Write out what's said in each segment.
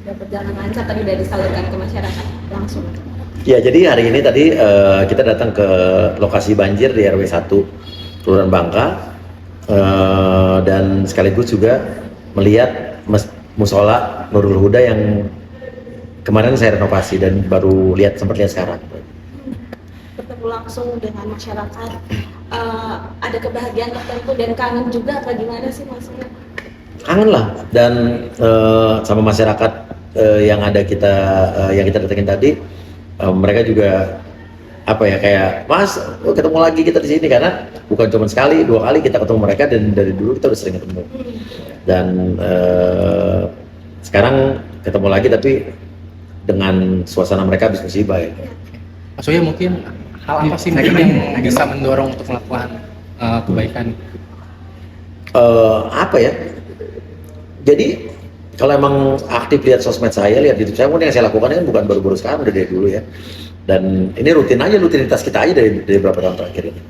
sudah berjalan lancar tadi udah disalurkan ke masyarakat langsung. Ya, jadi hari ini tadi kita datang ke lokasi banjir di RW 1 Kelurahan Bangka dan sekaligus juga melihat musola Nurul Huda yang kemarin saya renovasi dan baru sempat lihat sekarang. Bertemu langsung dengan masyarakat, ada kebahagiaan tertentu dan kangen juga apa gimana sih maksudnya? Kangen lah, dan sama masyarakat yang kita datengin tadi, mereka juga apa ya, kayak Mas, ketemu lagi kita di sini, karena bukan cuma sekali, 2 kali kita ketemu mereka dan dari dulu kita udah sering ketemu. Dan sekarang ketemu lagi tapi dengan suasana mereka habis musibah ya. Mas Oya, mungkin hal apa sih mungkin yang bisa mendorong untuk melakukan kebaikan? Apa ya? Jadi kalau emang aktif lihat sosmed saya, lihat YouTube saya, mungkin yang saya lakukan kan bukan baru-baru sekarang, udah dari dulu ya. Dan ini rutinitas kita aja dari beberapa tahun terakhir ini.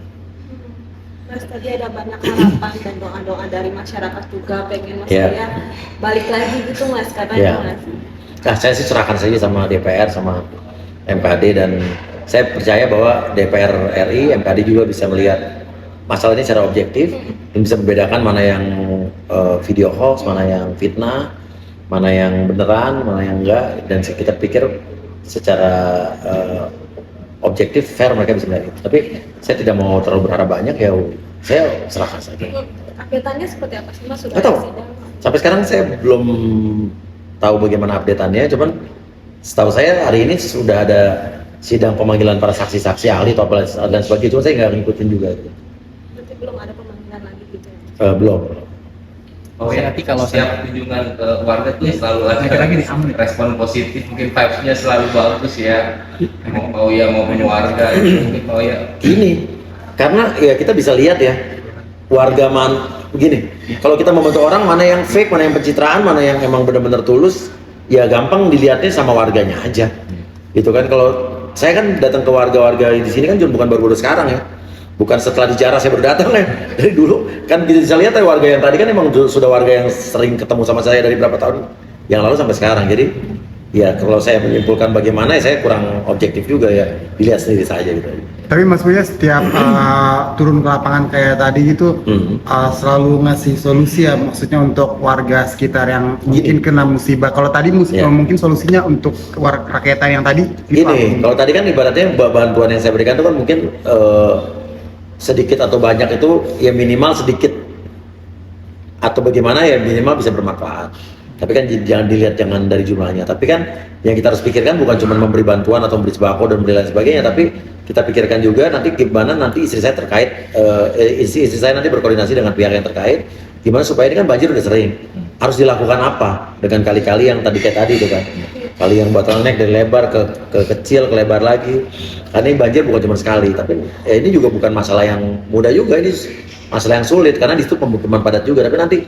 Mas, tadi ada banyak harapan dan doa-doa dari masyarakat juga pengen Mas Yeah. Oya balik lagi gitu Mas, katanya Yeah. Mas. Nah, saya sih serahkan saja sama DPR, sama MKD, dan saya percaya bahwa DPR RI, MKD juga bisa melihat masalah ini secara objektif dan bisa membedakan mana yang video hoax, mana yang fitnah, mana yang beneran, mana yang enggak, dan kita pikir secara objektif, fair mereka bisa melihat itu. Tapi saya tidak mau terlalu berharap banyak, ya saya serahkan saja. Update-annya seperti apa sih Mas? Sudah Nggak tahu. ada sidang? Sampai sekarang saya belum tahu bagaimana update-annya, cuman setahu saya hari ini sudah ada sidang pemanggilan para saksi-saksi, ahli atau apa dan sebagainya, cuma saya nggak ngikutin juga. Berarti belum ada pemanggilan lagi gitu ya? Belum. Oh ya, nanti kalau setiap kunjungan ke warga tuh selalu ada respon positif, mungkin vibes-nya selalu bagus ya. Mau ya maupun warga itu mungkin mau ya. Gini, karena ya kita bisa lihat ya, warga begini, kalau kita membantu orang, mana yang fake, mana yang pencitraan, mana yang emang benar-benar tulus, ya gampang dilihatnya sama warganya aja. Gitu kan. Kalau saya kan datang ke warga-warga di sini kan bukan baru-baru sekarang ya. Bukan setelah dijarah saya baru datang ya. Dari dulu kan bisa lihat ya, warga yang tadi kan emang sudah warga yang sering ketemu sama saya dari berapa tahun yang lalu sampai sekarang. Jadi ya kalau saya menyimpulkan bagaimana, ya saya kurang objektif juga ya, dilihat sendiri saja gitu. Tapi Mas Buya setiap turun ke lapangan kayak tadi gitu selalu ngasih solusi ya, maksudnya untuk warga sekitar yang mungkin kena musibah. Kalau tadi mungkin solusinya untuk rakyat yang tadi gini, kalau tadi kan ibaratnya bantuan yang saya berikan itu kan mungkin sedikit atau banyak itu ya minimal sedikit atau bagaimana ya minimal bisa bermanfaat. Tapi kan jangan dilihat jangan dari jumlahnya. Tapi kan yang kita harus pikirkan bukan cuma memberi bantuan atau memberi sembako dan memberi lain sebagainya, tapi kita pikirkan juga nanti gimana nanti istri saya terkait, istri saya nanti berkoordinasi dengan pihak yang terkait, gimana supaya ini kan banjir udah sering, harus dilakukan apa dengan kali-kali yang tadi kayak tadi itu kan, kali yang bottleneck dari lebar ke kecil ke lebar lagi. Karena ini banjir bukan cuma sekali, tapi ya ini juga bukan masalah yang mudah juga, ini masalah yang sulit karena di situ pemukiman padat juga. Tapi nanti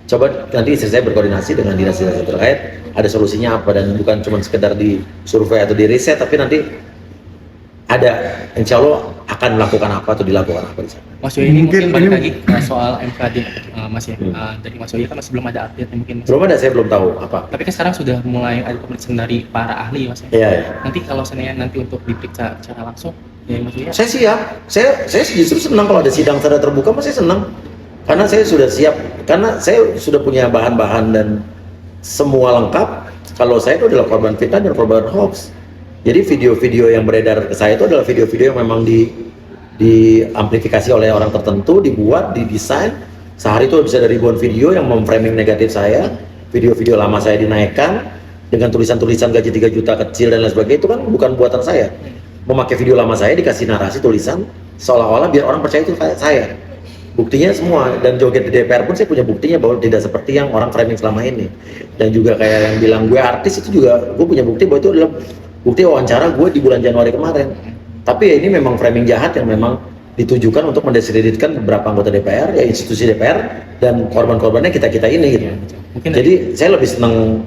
coba nanti istri saya berkoordinasi dengan dinas-dinas terkait, ada solusinya apa, dan bukan cuma sekedar di survei atau di riset, tapi nanti ada, insya Allah akan melakukan apa atau dilakukan apa di sana. Mas Oya, ini mungkin balik lagi soal MKD Mas ya. Dari Mas Oya kan masih belum ada update mungkin Mas. Belum ada, saya belum tahu apa. Tapi kan sekarang sudah mulai ada pemeriksaan dari para ahli Mas ya. Iya, iya. Nanti kalau seandainya nanti untuk diperiksa secara langsung ya Mas Oya. Saya siap, saya justru senang kalau ada sidang secara terbuka, saya senang. Karena saya sudah siap, karena saya sudah punya bahan-bahan dan semua lengkap. Kalau saya itu adalah korban fitnah dan korban hoax. Jadi video-video yang beredar ke saya itu adalah video-video yang memang diamplifikasi oleh orang tertentu, dibuat, didesain. Sehari itu bisa ada ribuan video yang memframing negatif saya. Video-video lama saya dinaikkan dengan tulisan-tulisan gaji 3 juta kecil dan lain sebagainya, itu kan bukan buatan saya. Memakai video lama saya dikasih narasi tulisan seolah-olah biar orang percaya itu kayak saya. Buktinya semua, dan joget di DPR pun saya punya buktinya bahwa tidak seperti yang orang framing selama ini. Dan juga kayak yang bilang gue artis, itu juga gue punya bukti bahwa itu adalah bukti wawancara gue di bulan Januari kemarin. Tapi ya ini memang framing jahat yang memang ditujukan untuk mendiskreditkan beberapa anggota DPR, ya institusi DPR, dan korban-korbannya kita-kita ini gitu. Jadi saya lebih senang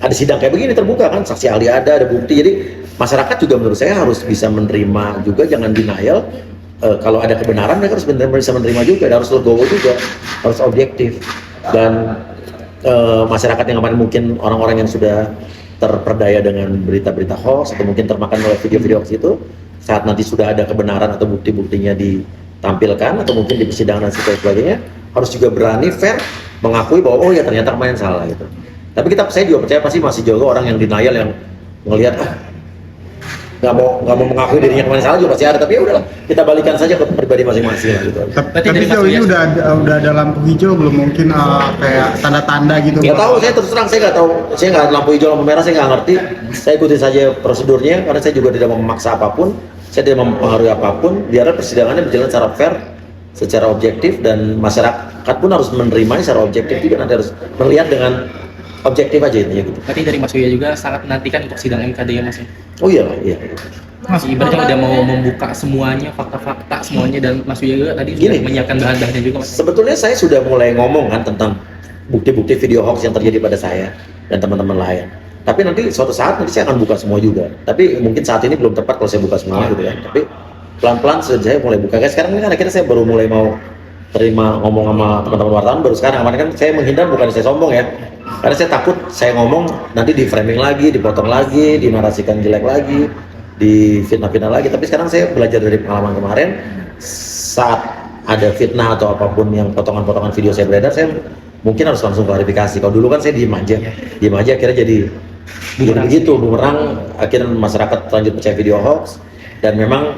ada sidang kayak begini terbuka kan, saksi ahli ada bukti. Jadi masyarakat juga menurut saya harus bisa menerima juga, jangan denial. Kalau ada kebenaran mereka harus benar-benar bisa menerima juga, dan harus legowo juga, harus objektif. Dan masyarakat yang kemarin mungkin orang-orang yang sudah terperdaya dengan berita-berita hoax atau mungkin termakan oleh video-video hoax itu, saat nanti sudah ada kebenaran atau bukti-buktinya ditampilkan atau mungkin di persidangan dan sebagainya, harus juga berani fair mengakui bahwa oh ya ternyata kemarin salah gitu. Tapi saya juga percaya pasti masih juga orang yang denial, yang ngelihat nggak mau mengakui dirinya kemarin salah juga pasti ada. Tapi ya udahlah, kita balikan saja ke pribadi masing-masing lah gitu. Tapi sejauh ini udah ada lampu hijau belum, mungkin kayak tanda-tanda gitu? Nggak tahu, saya terus terang saya nggak tahu, saya nggak lampu hijau lampu merah saya nggak ngerti. Saya ikuti saja prosedurnya karena saya juga tidak memaksa apapun, saya tidak mempengaruhi apapun. Biarlah persidangannya berjalan secara fair, secara objektif, dan masyarakat pun harus menerimanya secara objektif juga, nanti harus melihat dengan objektif aja intinya gitu. Berarti dari Mas Uya juga sangat menantikan untuk sidang MKD ya Mas? Oh iya lah, iya. Mas ibaratnya udah mau membuka semuanya, fakta-fakta semuanya, dan Mas Uya juga tadi sudah menyiapkan bahan-bahannya juga Mas. Sebetulnya saya sudah mulai ngomong kan tentang bukti-bukti video hoax yang terjadi pada saya dan teman-teman lain. Tapi nanti suatu saat nanti saya akan buka semua juga. Tapi mungkin saat ini belum tepat kalau saya buka semua gitu kan. Tapi pelan-pelan saya mulai buka. Kayak sekarang ini kan akhirnya saya baru mulai mau terima ngomong sama teman-teman wartawan baru sekarang. Kemarin kan saya menghindar, bukan saya sombong ya. Karena saya takut saya ngomong nanti di framing lagi, dipotong lagi, dinarasikan jelek lagi, di fitnah-fitnah lagi. Tapi sekarang saya belajar dari pengalaman kemarin, saat ada fitnah atau apapun yang potongan-potongan video saya beredar, saya mungkin harus langsung klarifikasi. Kalau dulu kan saya diem aja akhirnya jadi begitu bumerang, akhirnya masyarakat lanjut percaya video hoax. Dan memang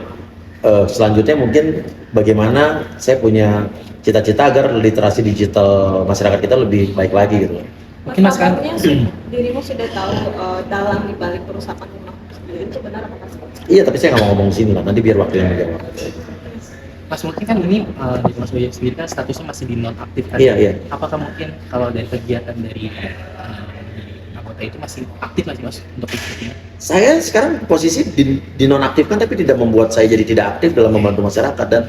selanjutnya mungkin bagaimana saya punya cita-cita agar literasi digital masyarakat kita lebih baik lagi gitu. Mungkin Mas kan dirimu sudah tahu dalam dibalik perusahaan rumah sendiri itu benar apa tidak? Iya, tapi saya nggak mau ngomong di sini lah, nanti biar waktu yang menjawab. Mas mungkin kan ini dari Mas Uya sendiri kan statusnya masih dinonaktifkan. Iya. Apakah mungkin kalau dari kegiatan dari anggota itu masih aktif nggak sih Mas untuk ikutnya? Saya sekarang posisi dinonaktifkan tapi tidak membuat saya jadi tidak aktif dalam membantu masyarakat. Dan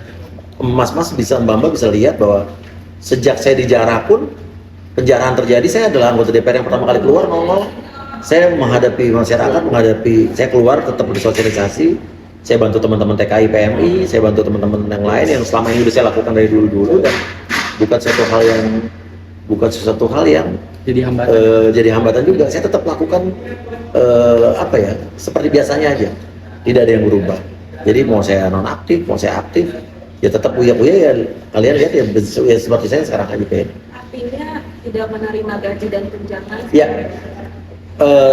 Mas bisa, Mbak bisa lihat bahwa sejak saya dijarah pun, penjarahan terjadi, saya adalah anggota DPR yang pertama kali keluar nongol. Saya menghadapi masyarakat, saya keluar tetap bersosialisasi, saya bantu teman-teman TKI PMI, saya bantu teman-teman yang lain yang selama ini sudah saya lakukan dari dulu-dulu, dan bukan sesuatu hal yang jadi hambatan juga. Saya tetap lakukan seperti biasanya aja, tidak ada yang berubah. Jadi mau saya nonaktif, mau saya aktif, ya tetap uya-uya ya, kalian lihat ya seperti saya sekarang aja kayak. Artinya tidak menerima gaji dan tunjangan? Ya,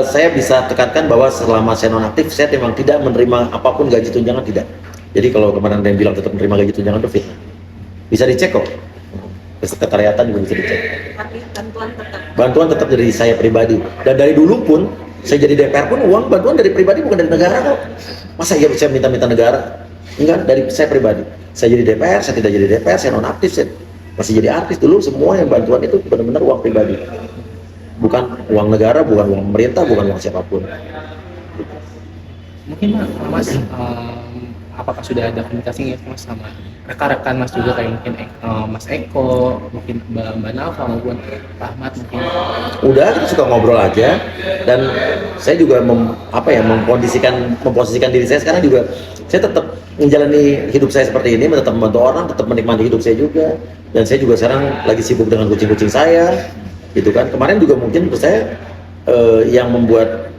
saya bisa tekankan bahwa selama saya nonaktif, saya memang tidak menerima apapun gaji tunjangan, tidak. Jadi kalau kemarin ada yang bilang tetap menerima gaji tunjangan itu fitnah. Bisa dicek kok. Kesekretariatan juga bisa dicek. Tapi Bantuan tetap dari saya pribadi. Dan dari dulu pun, saya jadi DPR pun uang bantuan dari pribadi, bukan dari negara kok. Masa iya saya minta negara? Enggak, dari saya pribadi. Saya jadi DPR, saya tidak jadi DPR, saya nonaktif, saya masih jadi artis dulu, semua yang bantuan itu benar-benar uang pribadi, bukan uang negara, bukan uang pemerintah, bukan uang siapapun. Mungkin Mas, apakah sudah ada komunikasi Mas sama rekan-rekan Mas juga, kayak mungkin Mas Eko, mungkin Mbak Nafa maupun Pak Ahmad mungkin? Udah, kita suka ngobrol aja, dan saya juga memposisikan diri saya sekarang juga, saya tetap menjalani hidup saya seperti ini, tetap membantu orang, tetap menikmati hidup saya juga. Dan saya juga sekarang lagi sibuk dengan kucing-kucing saya, gitu kan. Kemarin juga mungkin menurut saya yang membuat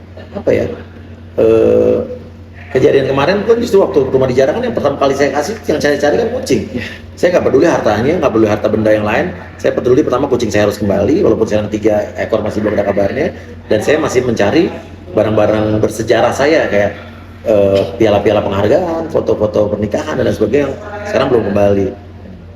kejadian kemarin kan justru waktu rumah dijarah kan yang pertama kali saya kasih, yang saya cari kan kucing. Saya nggak peduli hartanya, nggak peduli harta benda yang lain. Saya peduli pertama kucing saya harus kembali, walaupun sekarang 3 ekor masih belum ada kabarnya. Dan saya masih mencari barang-barang bersejarah saya kayak piala-piala penghargaan, foto-foto pernikahan dan lain sebagainya yang sekarang belum kembali.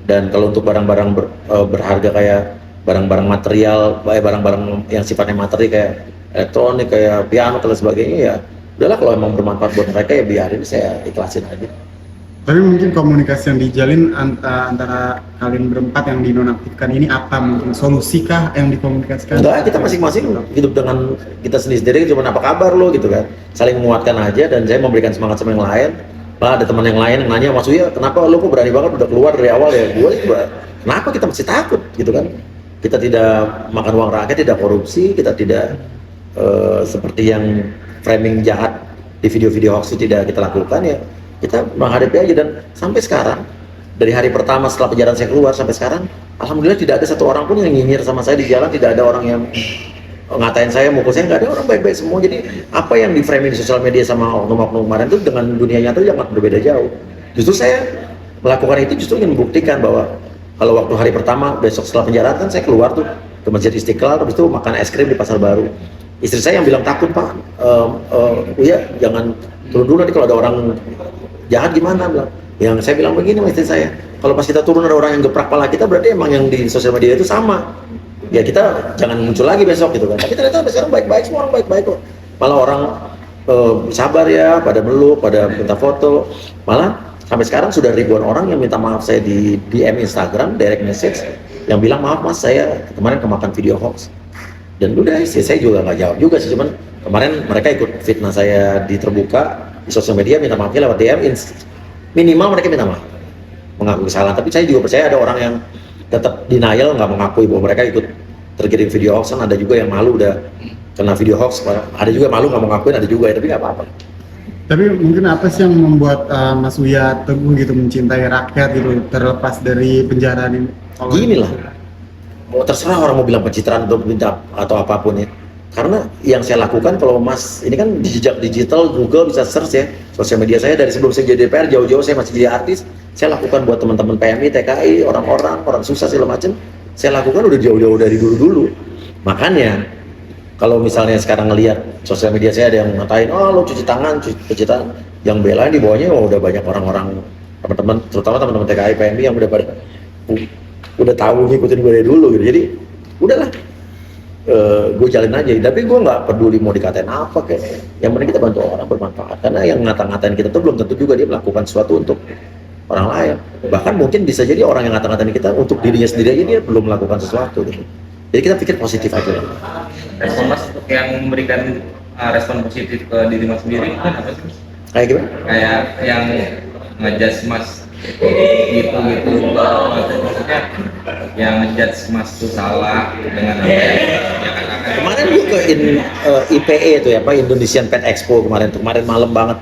Dan kalau untuk barang-barang berharga kayak barang-barang material, barang-barang yang sifatnya materi kayak elektronik, kayak piano dan sebagainya, ya udahlah, kalau emang bermanfaat buat mereka ya biarin, saya ikhlasin aja. Tapi mungkin komunikasi yang dijalin antara kalian berempat yang dinonaktifkan ini apa? Mungkin solusikah yang dikomunikasikan? Enggak, kita masing-masing hidup dengan kita sendiri, cuma apa kabar lo gitu kan, saling menguatkan aja. Dan saya memberikan semangat sama yang lain. Malah ada teman yang lain yang nanya, Mas Uya, kenapa lo kok berani banget udah keluar dari awal ya? Gue juga, kenapa kita masih takut gitu kan? Kita tidak makan uang rakyat, tidak korupsi, kita tidak seperti yang framing jahat di video-video hoax itu tidak kita lakukan, ya kita menghadapi aja. Dan sampai sekarang, dari hari pertama setelah penjara saya keluar sampai sekarang, alhamdulillah tidak ada satu orang pun yang nyinyir sama saya di jalan, tidak ada orang yang ngatain saya, mukul saya, nggak ada, orang baik-baik semua. Jadi apa yang di framing di sosial media sama oknum-oknum kemarin itu dengan dunia nyata jangan berbeda jauh. Justru saya melakukan itu justru ingin membuktikan bahwa kalau waktu hari pertama besok setelah penjara kan saya keluar tuh ke Masjid Istiqlal, terus itu makan es krim di Pasar Baru. Istri saya yang bilang takut, Pak, Uya jangan turun dulu, nanti kalau ada orang jahat gimana, bilang. Yang saya bilang begini sama istri saya, kalau pas kita turun ada orang yang geprak kepala kita, berarti emang yang di sosial media itu sama. Ya kita jangan muncul lagi besok gitu kan. Tapi ternyata sekarang baik-baik, semua orang baik-baik kok. Malah orang sabar ya, pada meluk, pada minta foto. Malah sampai sekarang sudah ribuan orang yang minta maaf saya di DM Instagram, direct message, yang bilang maaf mas, saya kemarin kemakan video hoax. Dan udah istri saya juga nggak jawab juga sih, cuman kemarin mereka ikut fitnah saya di terbuka di sosial media, minta maafnya lewat DM. Minimal mereka minta maaf, mengaku kesalahan. Tapi saya juga percaya ada orang yang tetap denial, nggak mengakui bahwa mereka ikut terkirim video hoax. Kan ada juga yang malu udah kena video hoax, ada juga malu nggak mau ngakuin, ada juga ya, tapi nggak apa-apa. Tapi mungkin apa sih yang membuat Mas Uya teguh gitu mencintai rakyat gitu, terlepas dari penjara ini? Gini lah, mau terserah orang mau bilang pencitraan atau apapun ya. Karena yang saya lakukan, kalau Mas ini kan di jejak digital, Google bisa search ya, sosial media saya dari sebelum saya jadi DPR, jauh-jauh saya masih jadi artis, saya lakukan buat teman-teman PMI, TKI, orang susah segala macam, saya lakukan udah jauh-jauh dari dulu-dulu. Makanya kalau misalnya sekarang ngelihat sosial media saya ada yang ngatain, oh lo cuci tangan, yang belain di bawahnya, oh, udah banyak orang-orang, teman-teman, terutama teman-teman TKI, PMI yang udah tahu ngikutin gue dari dulu gitu. Jadi udahlah, gue jalin aja. Tapi gue nggak peduli mau dikatain apa kayak. Yang penting kita bantu orang bermanfaat. Karena yang ngata-ngatain kita tuh belum tentu juga dia melakukan sesuatu untuk orang lain. Bahkan mungkin bisa jadi orang yang ngata-ngatain kita untuk dirinya sendiri aja dia belum melakukan sesuatu gitu. Jadi kita pikir positif aja. Respon Mas untuk yang memberikan respon positif ke diri Mas sendiri mungkin apa sih? Kayak gimana? Kayak yang ngejudge Mas gitu maksudnya yang ngejudge Mas itu salah dengan apa yang dia katakan. Kemarin gue ke IPE itu ya, Indonesian Pet Expo kemarin malam banget.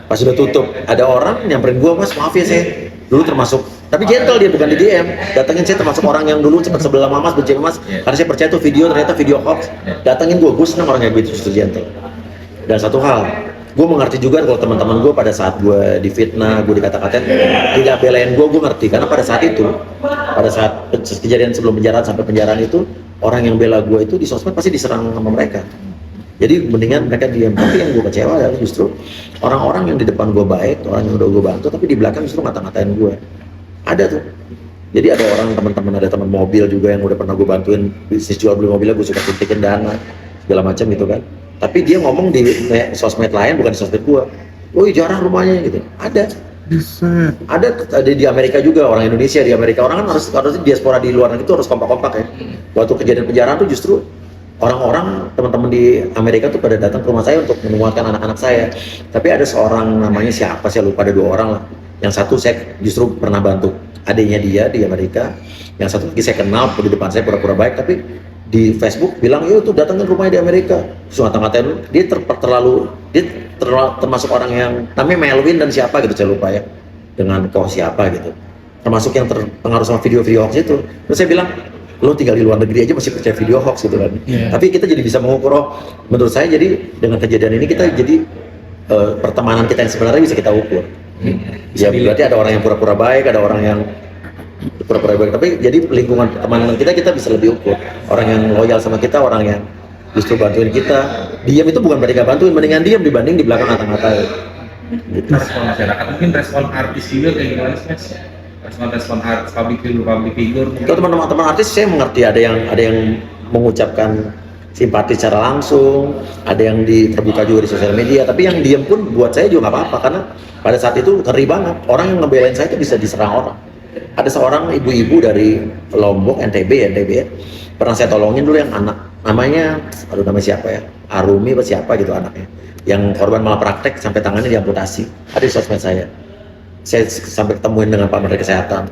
Pas sudah tutup, ada orang nyamperin gue, Mas maaf ya saya dulu termasuk, tapi gentle dia, bukan di DM, datengin saya termasuk orang yang dulu sempat sebelah Mas, benci Mas, karena saya percaya tuh ternyata video hoax, datengin gue seneng orang kayak gitu, justru gentle. Dan satu hal, gue mengerti juga kalau teman-teman gue pada saat gue difitnah, gue dikata-katain, tidak belain gue ngerti, karena pada saat kejadian sebelum penjara sampai penjaraan itu, orang yang bela gue itu di sosmed pasti diserang sama mereka. Jadi mendingan mereka diam. Tapi yang gue kecewa adalah justru orang-orang yang di depan gue baik, orang yang udah gue bantu, tapi di belakang justru ngata-ngatain gue. Ada tuh. Jadi ada orang, teman-teman, ada teman mobil juga yang udah pernah gue bantuin bisnis jual beli mobilnya, gue suka suntikin dana segala macam gitu kan. Tapi dia ngomong di sosmed lain, bukan di sosmed gue. Woi jarah rumahnya gitu. Ada di Amerika juga, orang Indonesia di Amerika. Orang kan harus diaspora di luar negeri itu harus kompak-kompak ya. Waktu kejadian penjara tuh justru orang-orang, teman-teman di Amerika tuh pada datang ke rumah saya untuk menguatkan anak-anak saya. Tapi ada seorang, namanya siapa saya lupa, ada 2 orang lah. Yang satu saya justru pernah bantu adiknya dia di Amerika. Yang satu lagi saya kenal di depan saya pura-pura baik, tapi di Facebook bilang, yuk tuh datangin rumahnya di Amerika. Terus ngata-ngatain, dia termasuk orang yang namanya Melvin dan siapa gitu, saya lupa ya, dengan siapa gitu, termasuk yang terpengaruh sama video-video hoax itu. Terus saya bilang, lo tinggal di luar negeri aja masih percaya video hoax gitu kan. Tapi kita jadi bisa mengukur, menurut saya jadi dengan kejadian ini kita jadi pertemanan kita yang sebenarnya bisa kita ukur. Ya berarti ada orang yang pura-pura baik, ada orang yang pura-pura baik, tapi jadi lingkungan pertemanan kita bisa lebih ukur. Orang yang loyal sama kita, orang yang justru bantuin kita. Diam itu bukan berarti gak bantuin, mendingan diam dibanding di belakang ngata-ngatain. Gitu. Respon masyarakat, mungkin respon artis juga kayak gimana sih Mas? Respon artis, public figure. Kalau teman-teman artis saya mengerti, ada yang mengucapkan simpati secara langsung, ada yang terbuka juga di sosial media, tapi yang diam pun buat saya juga nggak apa-apa, karena pada saat itu ngeri banget, orang yang ngebelain saya itu bisa diserang orang. Ada seorang ibu-ibu dari Lombok, NTB ya, pernah saya tolongin dulu yang anak, namanya siapa ya, Arumi atau siapa gitu anaknya, yang korban malpraktek sampai tangannya diamputasi, ada di sosmed saya sampai ketemuin dengan Pak Menteri Kesehatan.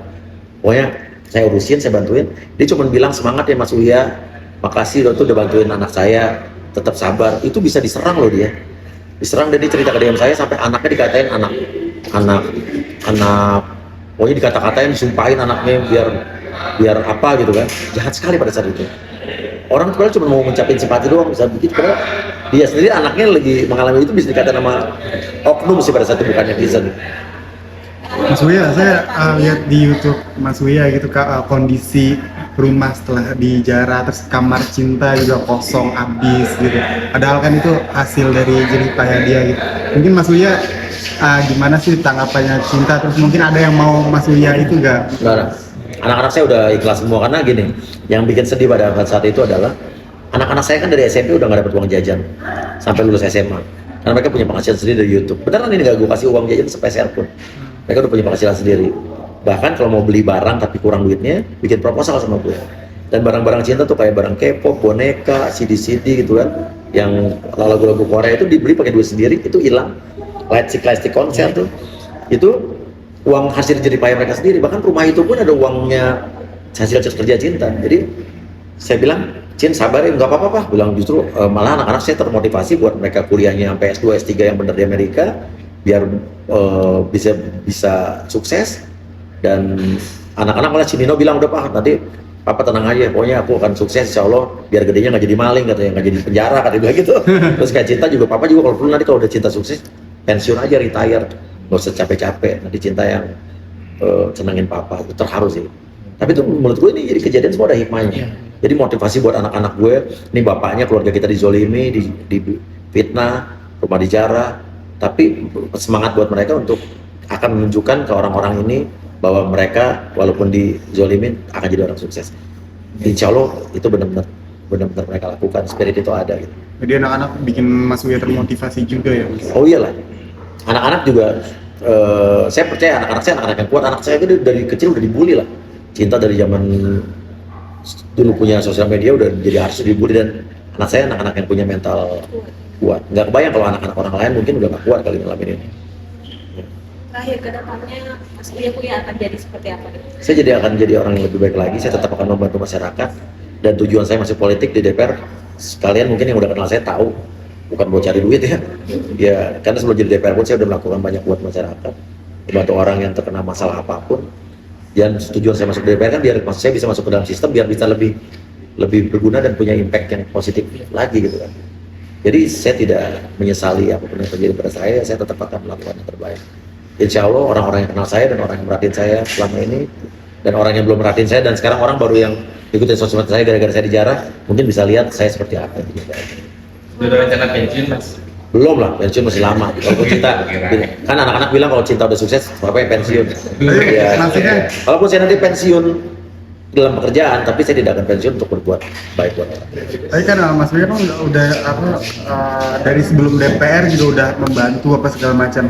Pokoknya saya urusin, saya bantuin. Dia cuma bilang semangat ya Mas Uya, makasih udah bantuin anak saya, tetap sabar. Itu bisa diserang loh dia. Diserang, dan dia cerita ke DM saya sampai anaknya dikatain anak. Pokoknya dikata-katain, disumpahin anaknya biar apa gitu kan. Jahat sekali pada saat itu. orang sebenarnya cuma mau ngucapin simpati doang, bisa begitu. Karena dia sendiri anaknya lagi mengalami itu, bisa dikatakan nama oknum sih pada saat itu, bukan netizen. Mas Uya, saya lihat di YouTube Mas Uya gitu kondisi rumah setelah dijarah, terus kamar Cinta juga kosong habis gitu. Padahal kan itu hasil dari jerih payah dia gitu. Mungkin Mas Uya gimana sih tanggapannya Cinta? Terus mungkin ada yang mau Mas Uya itu nggak? Nah, anak-anak saya udah ikhlas semua, karena gini, yang bikin sedih pada saat itu adalah anak-anak saya kan dari SMP udah nggak dapat uang jajan sampai lulus SMA, karena mereka punya penghasilan sendiri dari YouTube. Beneran ini nggak gue kasih uang jajan sepeser pun, mereka udah punya penghasilan sendiri. Bahkan kalau mau beli barang tapi kurang duitnya, bikin proposal sama gue. Dan barang-barang Cinta tuh kayak barang K-pop, boneka, CD-CD gitu kan, yang lagu-lagu Korea itu dibeli pakai duit sendiri, itu hilang. Lightstick konser tuh, itu uang hasil jerih payah mereka sendiri. Bahkan rumah itu pun ada uangnya hasil kerja Cinta. Jadi saya bilang, Cin sabar ya, nggak apa-apa Pak. Bilang justru malah anak-anak saya termotivasi buat mereka kuliahnya sampai S2, S3 yang benar di Amerika, biar bisa sukses. Dan anak-anak malah Cinino bilang, udah Pak, nanti Papa tenang aja, pokoknya aku akan sukses insya Allah, biar gedenya nggak jadi maling, katanya nggak jadi penjara, katanya gitu. Terus kayak Cinta juga, Papa juga kalau perlu nanti kalau udah Cinta sukses, pensiun aja, retire, nggak usah capek-capek, nanti Cinta yang senengin Papa. Itu terharu sih. Tapi itu menurut gue ini jadi kejadian semua ada hikmahnya. Jadi motivasi buat anak-anak gue, ini bapaknya, keluarga kita dizolimi, di fitnah, rumah dijarah, tapi semangat buat mereka untuk akan menunjukkan ke orang-orang ini bahwa mereka walaupun dizolimin akan jadi orang sukses. Insya Allah itu benar-benar mereka lakukan, spirit itu ada gitu. Jadi anak-anak bikin Mas Uya termotivasi juga ya Mas? Oh iyalah, anak-anak juga saya percaya anak-anak saya anak-anak yang kuat. Anak saya itu dari kecil udah dibully lah. Cinta dari zaman dulu punya sosial media udah jadi harus dibully, dan anak saya anak-anak yang punya mental kuat. Nggak kebayang kalau anak-anak orang lain mungkin udah nggak kuat kali ngalamin ini. Terakhir ke depannya Mas Uya akan jadi seperti apa? Saya akan jadi orang yang lebih baik lagi. Saya tetap akan membantu masyarakat, dan tujuan saya masih politik di DPR. Sekalian mungkin yang udah kenal saya tahu, bukan buat cari duit ya. Ya, karena sebelum jadi DPR pun saya udah melakukan banyak buat masyarakat, membantu orang yang terkena masalah apapun. Dan tujuan saya masuk DPR kan biar saya bisa masuk ke dalam sistem, biar bisa lebih berguna dan punya impact yang positif lagi gitu kan. Jadi saya tidak menyesali apapun yang terjadi pada saya tetap akan melakukan yang terbaik. Insya Allah orang-orang yang kenal saya dan orang yang merhatiin saya selama ini, dan orang yang belum merhatiin saya dan sekarang orang baru yang ikutin sosmed saya gara-gara saya dijarah, mungkin bisa lihat saya seperti apa gitu. Sudah ada rencana pensiun Mas? Belum lah, pensiun masih lama. Kalau Cinta, kan anak-anak bilang kalau Cinta udah sukses, bapak yang pensiun. Ya, maksudnya? Walaupun saya nanti pensiun dalam pekerjaan, tapi saya tidak akan pensiun untuk berbuat baik buat orang. Tapi kan Mas Uya kan udah dari sebelum DPR juga udah membantu apa segala macam.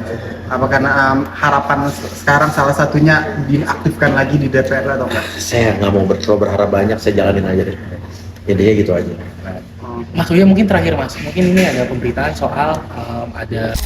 Apa karena harapan sekarang salah satunya diaktifkan lagi di DPR atau enggak? Saya nggak mau berharap banyak, saya jalanin aja deh. Intinya gitu aja. Mas Uya mungkin terakhir Mas, mungkin ini ada pemberitaan soal ada